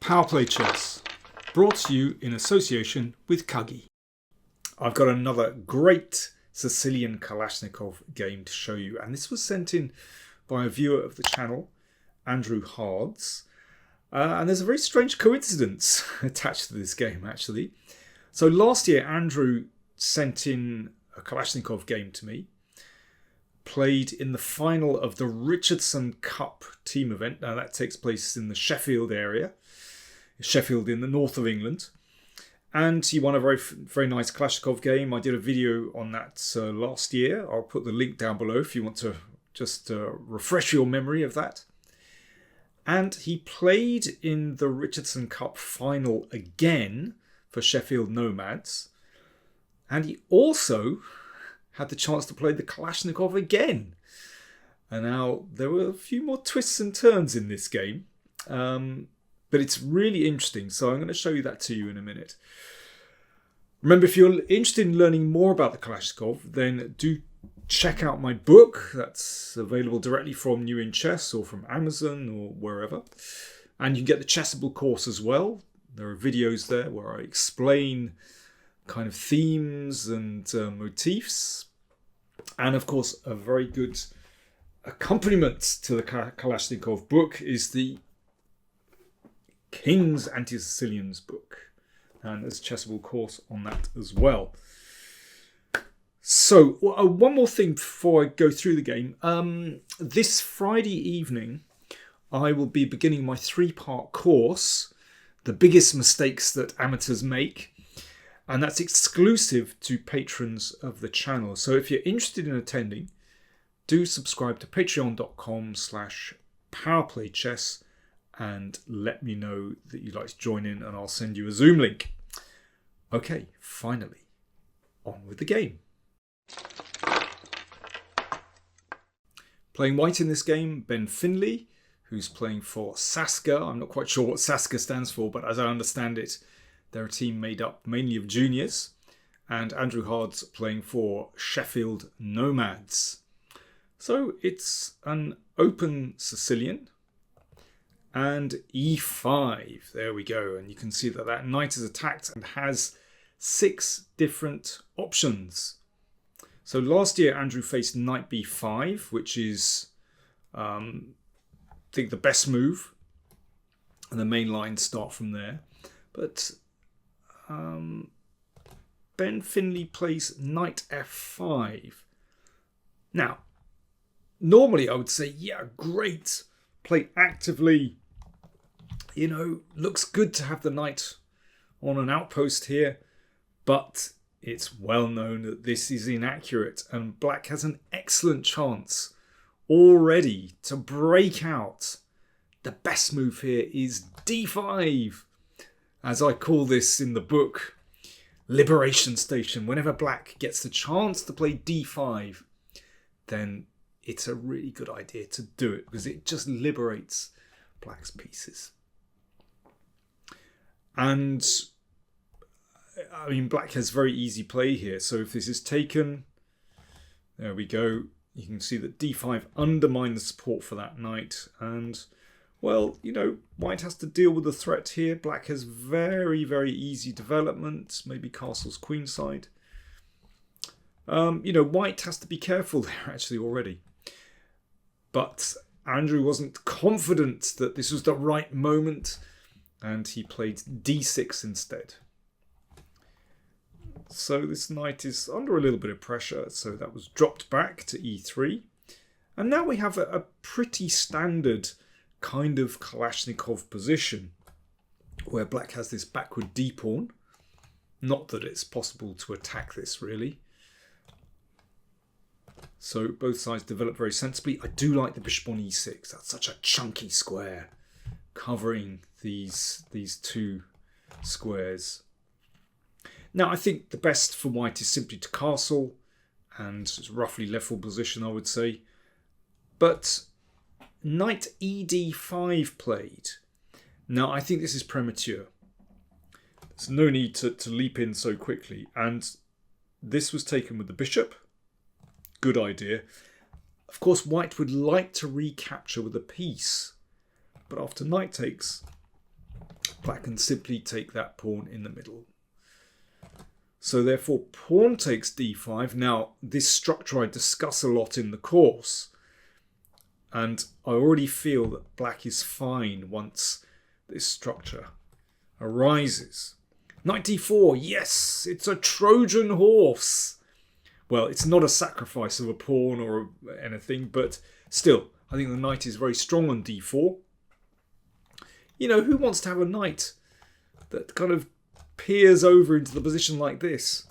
PowerPlayChess, brought to you in association with Kagi. I've got another great Sicilian Kalashnikov game to show you, and this was sent in by a viewer of the channel, Andrew Hards. And there's a very strange coincidence attached to this game, actually. So last year, Andrew sent in a Kalashnikov game to me, played in the final of the Richardson Cup team event. Now that takes place in the Sheffield area, Sheffield in the north of England. And he won a very nice Kalashnikov game. I did a video on that last year. I'll put the link down below if you want to just refresh your memory of that. And he played in the Richardson Cup final again for Sheffield Nomads. And he also had the chance to play the Kalashnikov again. And now there were a few more twists and turns in this game. But it's really interesting. So I'm going to show you that to you in a minute. Remember, if you're interested in learning more about the Kalashnikov, then do check out my book. That's available directly from New in Chess or from Amazon or wherever. And you can get the Chessable course as well. There are videos there where I explain kind of themes and motifs. And of course, a very good accompaniment to the Kalashnikov book is the King's Anti-Sicilians book. And there's a Chessable course on that as well. So, one more thing before I go through the game. This Friday evening, I will be beginning my 3-part course, The Biggest Mistakes That Amateurs Make. And that's exclusive to patrons of the channel. So if you're interested in attending, do subscribe to patreon.com/PowerPlayChess and let me know that you'd like to join in and I'll send you a Zoom link. Okay, finally, on with the game. Playing white in this game, Ben Findlay, who's playing for Saska. I'm not quite sure what Saska stands for, but as I understand it, they're a team made up mainly of juniors. And Andrew Hards playing for Sheffield Nomads. So it's an open Sicilian. And e5. There we go. And you can see that that knight is attacked and has 6 different options. So last year, Andrew faced knight b5, which is, I think, the best move. And the main lines start from there. But Ben Findlay plays knight f5. Now, normally I would say, yeah, great. Play actively. You know, looks good to have the knight on an outpost here. But it's well known that this is inaccurate. And black has an excellent chance already to break out. The best move here is d5. As I call this in the book, Liberation Station. Whenever black gets the chance to play d5, then it's a really good idea to do it because it just liberates black's pieces. And I mean, black has very easy play here. So if this is taken, there we go. You can see that d5 undermined the support for that knight. And well, you know, white has to deal with the threat here. Black has very, very easy development. Maybe castle's queenside. You know, white has to be careful there actually already. But Andrew wasn't confident that this was the right moment. And he played d6 instead. So this knight is under a little bit of pressure. So that was dropped back to e3. And now we have a pretty standard kind of Kalashnikov position where black has this backward d-pawn. Not that it's possible to attack this really. So both sides develop very sensibly. I do like the bishop on e6. That's such a chunky square covering these 2 squares. Now I think the best for white is simply to castle, and it's roughly level position I would say. But knight ed5 played. Now I think this is premature. There's no need to leap in so quickly. And this was taken with the bishop. Good idea. Of course, white would like to recapture with a piece. But after knight takes, Black can simply take that pawn in the middle. So therefore pawn takes d5. Now this structure I discuss a lot in the course, and I already feel that black is fine once this structure arises. Knight d4, yes, it's a Trojan horse. Well, it's not a sacrifice of a pawn or anything, but still, I think the knight is very strong on d4. You know, who wants to have a knight that kind of peers over into the position like this?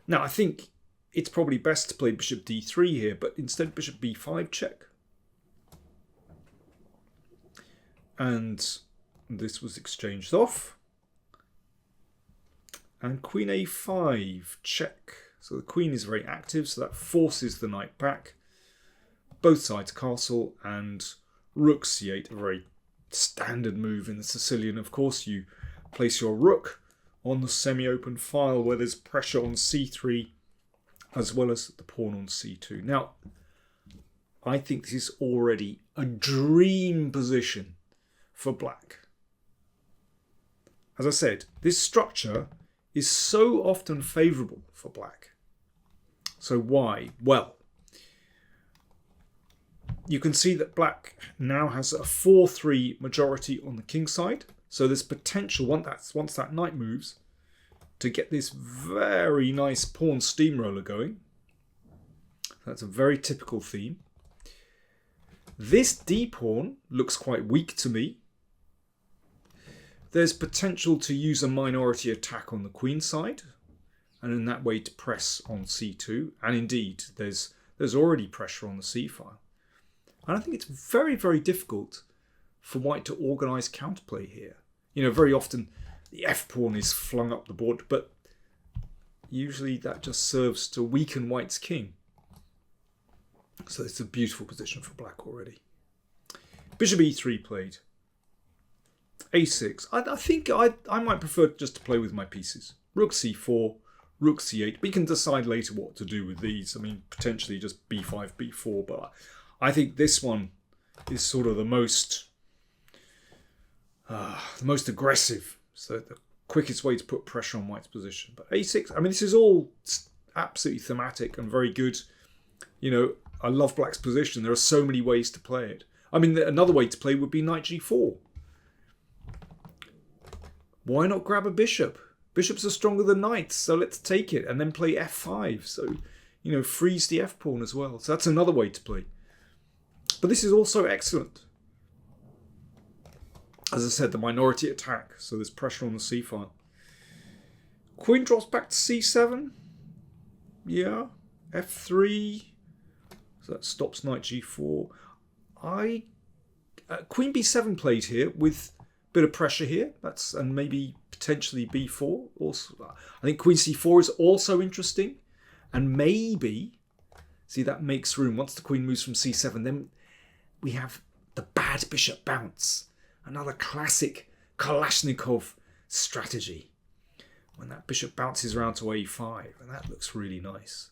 Now, I think it's probably best to play bishop d3 here, but instead bishop b5 check. And this was exchanged off. And queen a5 check. So the queen is very active, so that forces the knight back. Both sides castle, and rook c8, a very standard move in the Sicilian. Of course, you place your rook on the semi-open file where there's pressure on c3 as well as the pawn on c2. Now, I think this is already a dream position for black. As I said, this structure is so often favourable for black. So why? Well, you can see that black now has a 4-3 majority on the king side. So there's potential, once that knight moves, to get this very nice pawn steamroller going. That's a very typical theme. This d-pawn looks quite weak to me. There's potential to use a minority attack on the queen side, and in that way to press on c2. And indeed, there's already pressure on the c file. And I think it's very, very difficult for white to organise counterplay here. You know, very often the f-pawn is flung up the board, but usually that just serves to weaken white's king. So it's a beautiful position for black already. Bishop e3 played. a6. I think I might prefer just to play with my pieces. Rook c4, rook c8. We can decide later what to do with these. I mean, potentially just b5, b4, but I think this one is sort of the most aggressive. So the quickest way to put pressure on white's position. But a6, I mean, this is all absolutely thematic and very good. You know, I love black's position. There are so many ways to play it. I mean, another way to play would be knight g4. Why not grab a bishop? Bishops are stronger than knights, so let's take it and then play f5. So, you know, freeze the f-pawn as well. So that's another way to play. But this is also excellent. As I said, the minority attack, so there's pressure on the c-file. Queen drops back to c7. Yeah. f3. So that stops knight g4. Queen b7 played here with a bit of pressure here. And maybe potentially b4. Also, I think queen c4 is also interesting. And maybe, see, that makes room. Once the queen moves from c7, then we have the bad bishop bounce. Another classic Kalashnikov strategy. When that bishop bounces around to a5. And that looks really nice.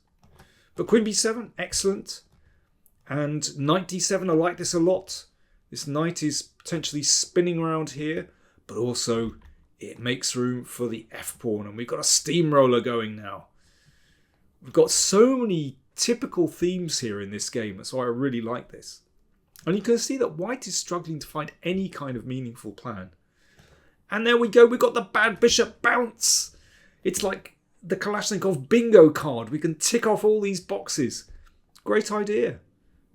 But queen b7, excellent. And knight d7, I like this a lot. This knight is potentially spinning around here. But also, it makes room for the f-pawn. And we've got a steamroller going now. We've got so many typical themes here in this game. That's why I really like this. And you can see that white is struggling to find any kind of meaningful plan. And there we go. We've got the bad bishop bounce. It's like the Kalashnikov bingo card. We can tick off all these boxes. Great idea.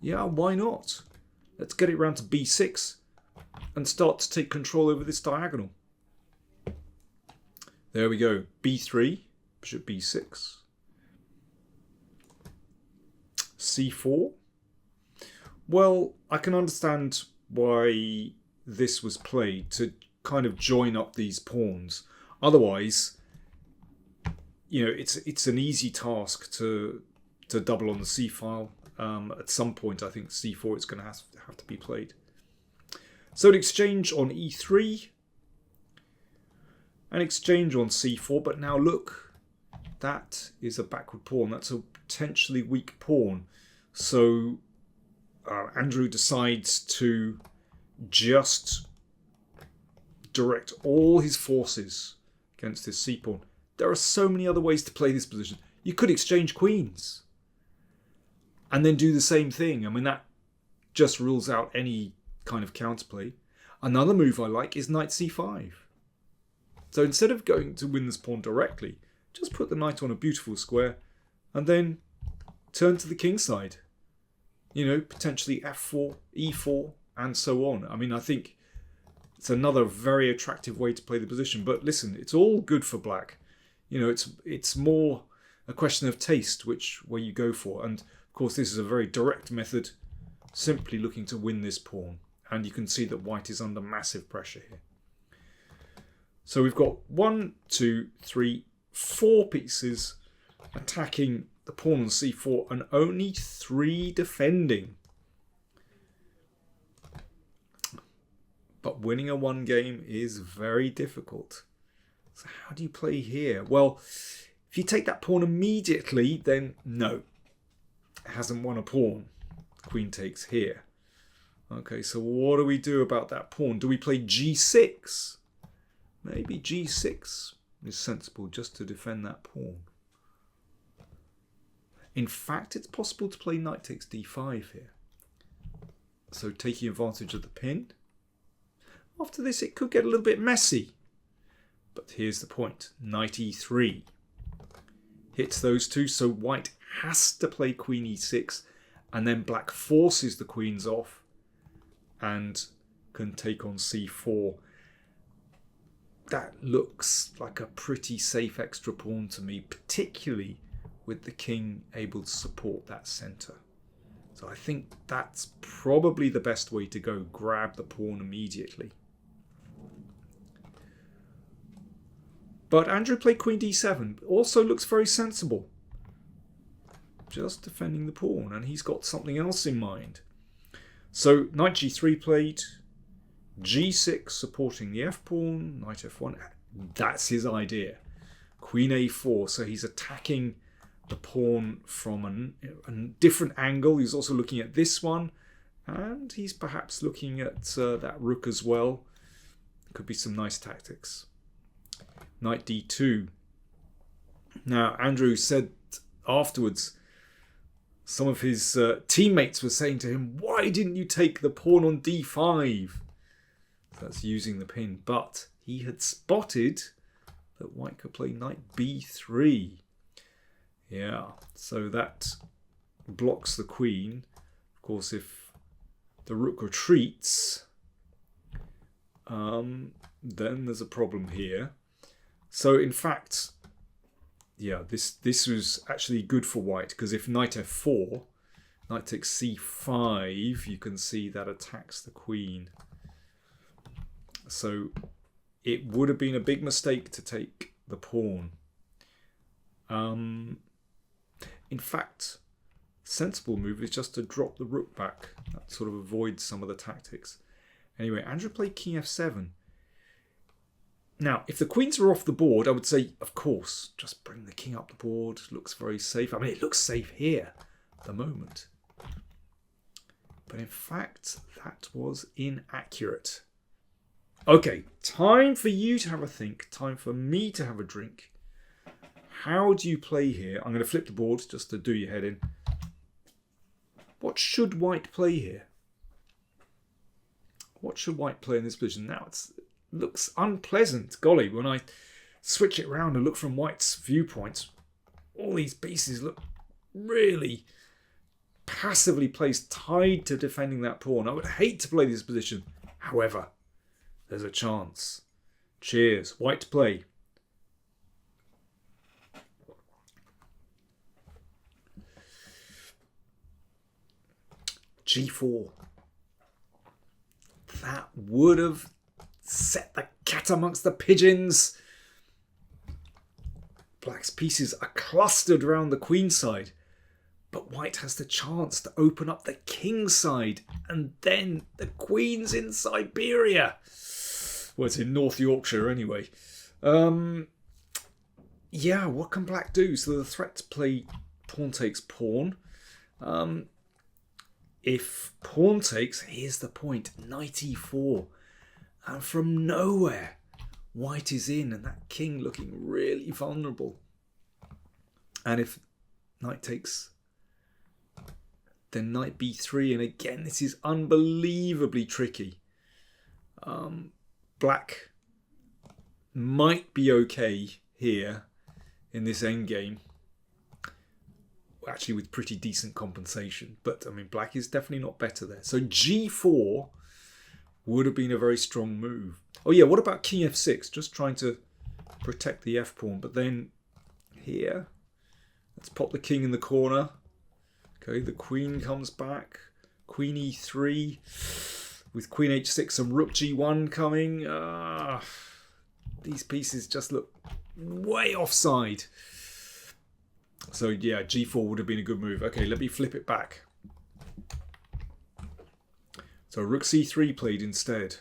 Yeah, why not? Let's get it round to b6 and start to take control over this diagonal. There we go. b3, bishop b6. c4. Well, I can understand why this was played, to kind of join up these pawns. Otherwise, you know, it's an easy task to double on the c-file. At some point, I think c4 is going to have to be played. So an exchange on e3. An exchange on c4. But now look, that is a backward pawn. That's a potentially weak pawn. So Andrew decides to just direct all his forces against his c-pawn. There are so many other ways to play this position. You could exchange queens and then do the same thing. I mean, that just rules out any kind of counterplay. Another move I like is knight c5. So instead of going to win this pawn directly, just put the knight on a beautiful square and then turn to the king side. You know, potentially f4, e4, and so on. I mean, I think it's another very attractive way to play the position. But listen, it's all good for black. You know, it's more a question of taste, which way you go for. And of course, this is a very direct method, simply looking to win this pawn. And you can see that white is under massive pressure here. So we've got 1, 2, 3, 4 pieces attacking the pawn on c4 and only 3 defending. But winning a 1 game is very difficult. So how do you play here? Well, if you take that pawn immediately, then no. It hasn't won a pawn. Queen takes here. Okay, so what do we do about that pawn? Do we play g6? Maybe g6 is sensible just to defend that pawn. In fact, it's possible to play knight takes d5 here. So taking advantage of the pin. After this, it could get a little bit messy. But here's the point. Knight e3 hits those two, so white has to play queen e6, and then black forces the queens off and can take on c4. That looks like a pretty safe extra pawn to me, particularly with the king able to support that centre. So I think that's probably the best way to go. Grab the pawn immediately. But Andrew played queen d7. Also looks very sensible. Just defending the pawn, and he's got something else in mind. So knight g3 played. g6 supporting the f-pawn. Knight f1. That's his idea. Queen a4. So he's attacking the pawn from a different angle. He's also looking at this one. And he's perhaps looking at that rook as well. Could be some nice tactics. Knight d2. Now, Andrew said afterwards, some of his teammates were saying to him, why didn't you take the pawn on d5? So that's using the pin. But he had spotted that white could play knight b3. Yeah, so that blocks the queen. Of course, if the rook retreats, then there's a problem here. So in fact, yeah, this was actually good for white, because if knight f4, knight takes c5, you can see that attacks the queen. So it would have been a big mistake to take the pawn. In fact, sensible move is just to drop the rook back. That sort of avoids some of the tactics. Anyway, Andrew played king f7. Now, if the queens were off the board, I would say, of course, just bring the king up the board. Looks very safe. I mean, it looks safe here at the moment. But in fact, that was inaccurate. Okay, time for you to have a think. Time for me to have a drink. How do you play here? I'm going to flip the board just to do your head in. What should white play here? What should white play in this position? Now, it looks unpleasant. Golly, when I switch it around and look from white's viewpoint, all these pieces look really passively placed, tied to defending that pawn. I would hate to play this position. However, there's a chance. Cheers. White to play. g4. That would have set the cat amongst the pigeons. Black's pieces are clustered around the queen side, but white has the chance to open up the king side, and then the queen's in Siberia. Well, it's in North Yorkshire anyway. Yeah, what can black do? So the threat to play pawn takes pawn. If pawn takes, here's the point, knight e4. And from nowhere, white is in, and that king looking really vulnerable. And if knight takes, then knight b3, and again, this is unbelievably tricky. Black might be okay here in this endgame, actually with pretty decent compensation, but I mean, black is definitely not better there. So g4 would have been a very strong move. Oh yeah, what about king f6? Just trying to protect the f-pawn, but then here, let's pop the king in the corner. Okay, the queen comes back. Queen e3 with queen h6 and rook g1 coming. These pieces just look way offside. So yeah, g4 would have been a good move. Okay, let me flip it back. So rook c3 played instead.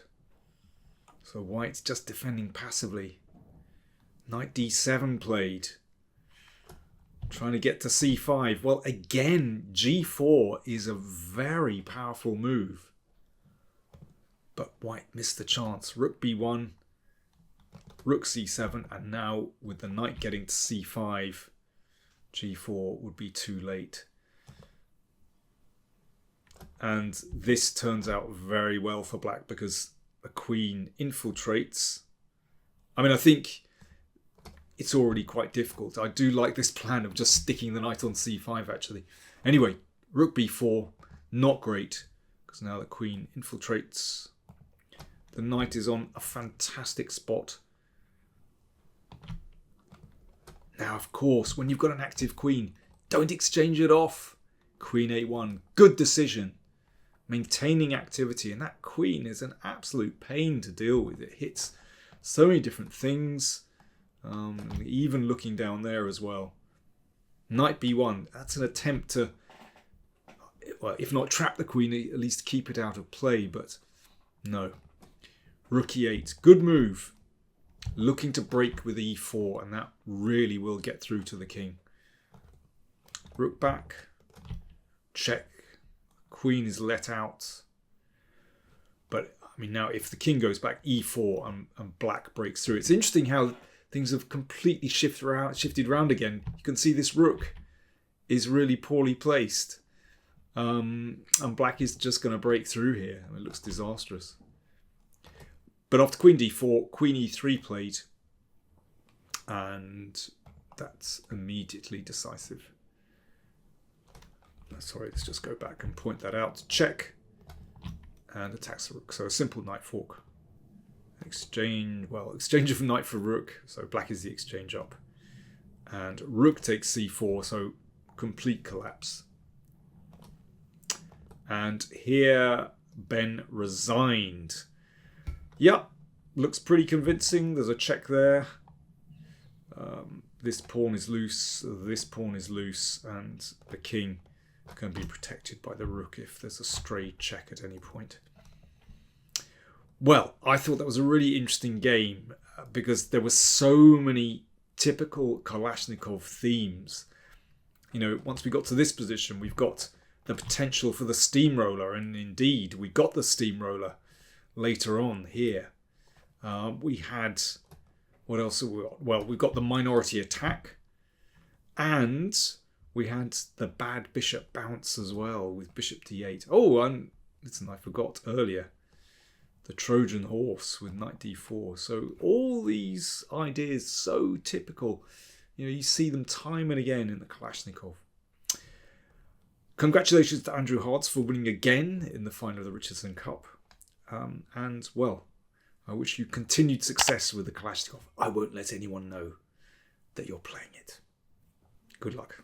So white's just defending passively. Knight d7 played. Trying to get to c5. Well, again, g4 is a very powerful move. But white missed the chance. Rook b1, rook c7, and now with the knight getting to c5, g4 would be too late. And this turns out very well for black because the queen infiltrates. I mean, I think it's already quite difficult. I do like this plan of just sticking the knight on c5, actually. Anyway, rook b4, not great, because now the queen infiltrates. The knight is on a fantastic spot. Now, of course, when you've got an active queen, don't exchange it off. Queen a1, good decision. Maintaining activity, and that queen is an absolute pain to deal with. It hits so many different things, even looking down there as well. Knight b1, that's an attempt to, well, if not trap the queen, at least keep it out of play, but no. Rook e8, good move. Looking to break with e4, and that really will get through to the king. Rook back, check. Queen is let out. But, I mean, now if the king goes back, e4 and black breaks through. It's interesting how things have completely shifted around again. You can see this rook is really poorly placed. And black is just going to break through here. It looks disastrous. But after queen d4, queen e3 played. And that's immediately decisive. Sorry, let's just go back and point that out. Check. And attacks the rook. So a simple knight fork. Exchange, well, exchange of knight for rook. So black is the exchange up. And rook takes c4, so complete collapse. And here Ben resigned. Yep, looks pretty convincing. There's a check there. This pawn is loose, this pawn is loose, and the king can be protected by the rook if there's a stray check at any point. Well, I thought that was a really interesting game because there were so many typical Kalashnikov themes. You know, once we got to this position, we've got the potential for the steamroller, and indeed we got the steamroller later on here. We had, what else have we got? Well, we got the minority attack, and we had the bad bishop bounce as well with bishop d8. Oh, and listen, I forgot earlier, the Trojan horse with knight d4. So all these ideas, so typical. You know, you see them time and again in the Kalashnikov. Congratulations to Andrew Hartz for winning again in the final of the Richardson Cup. And, well, I wish you continued success with the Kalashnikov. I won't let anyone know that you're playing it. Good luck.